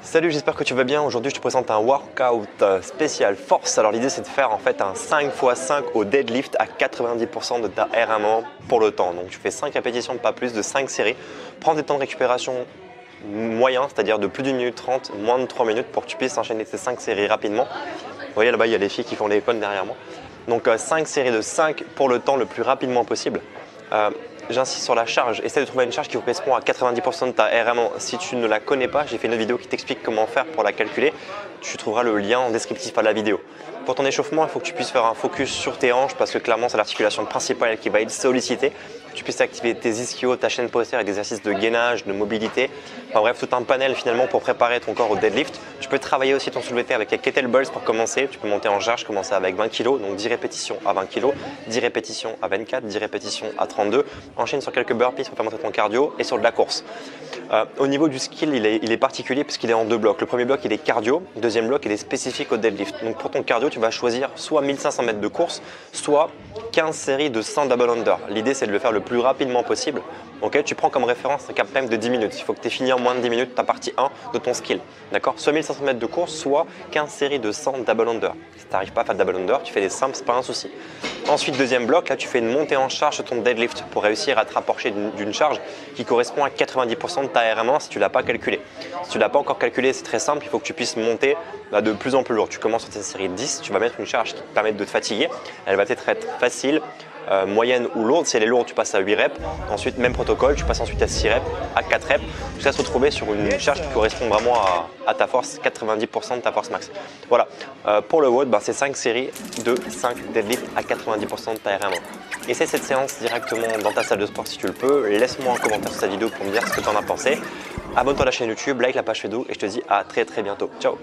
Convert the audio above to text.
Salut, j'espère que tu vas bien. Aujourd'hui, je te présente un workout spécial force. Alors l'idée, c'est de faire en fait un 5x5 au deadlift à 90% de ta RMO pour le temps. Donc tu fais 5 répétitions, pas plus, de 5 séries. Prends des temps de récupération moyens, c'est-à-dire de plus d'une minute 30, moins de 3 minutes pour que tu puisses enchaîner ces 5 séries rapidement. Vous voyez là-bas, il y a les filles qui font les cônes derrière moi. Donc 5 séries de 5 pour le temps le plus rapidement possible. J'insiste sur la charge, essaie de trouver une charge qui correspond à 90% de ta RMO. Si tu ne la connais pas, j'ai fait une vidéo qui t'explique comment faire pour la calculer. Tu trouveras le lien en descriptif à la vidéo. Pour ton échauffement, il faut que tu puisses faire un focus sur tes hanches parce que clairement c'est l'articulation principale qui va être sollicitée. Tu puisses activer tes ischios, ta chaîne postérieure avec des exercices de gainage, de mobilité. Enfin bref, tout un panel finalement pour préparer ton corps au deadlift. Tu peux travailler aussi ton soulevé de terre avec les kettlebells pour commencer. Tu peux monter en charge, commencer avec 20 kg, donc 10 répétitions à 20 kg, 10 répétitions à 24, 10 répétitions à 32. Enchaîne sur quelques burpees pour faire monter ton cardio et sur de la course. Au niveau du skill, il est particulier puisqu'il est en deux blocs. Le premier bloc, il est cardio. Le deuxième bloc, il est spécifique au deadlift. Donc pour ton cardio, tu vas choisir soit 1500 mètres de course, soit 15 séries de 100 double under. L'idée, c'est de le faire le plus rapidement possible. Okay, tu prends comme référence un cap time de 10 minutes. Il faut que tu aies fini en moins de 10 minutes ta partie 1 de ton skill. D'accord? Soit 1500 mètres de course, soit 15 séries de 100 double under. Si tu n'arrives pas à faire double under, tu fais des simples, c'est pas un souci. Ensuite, deuxième bloc, là tu fais une montée en charge de ton deadlift pour réussir à te rapprocher d'une charge qui correspond à 90% de ta RM1 si tu ne l'as pas calculé. Si tu ne l'as pas encore calculé, c'est très simple, il faut que tu puisses monter de plus en plus lourd. Tu commences sur cette série 10, tu vas mettre une charge qui te permet de te fatiguer. Elle va peut-être être facile, moyenne ou lourde. Si elle est lourde, tu passes à 8 reps. Ensuite, même protocole, tu passes ensuite à 6 reps, à 4 reps, jusqu'à se retrouver sur une charge qui correspond vraiment à ta force, 90% de ta force max. Voilà, pour le WOD, c'est 5 séries de 5 deadlifts à 90% de ta RM1. Essaie cette séance directement dans ta salle de sport si tu le peux. Laisse-moi un commentaire sur cette vidéo pour me dire ce que tu en as pensé. Abonne-toi à la chaîne YouTube, like la page Facebook et je te dis à très bientôt. Ciao.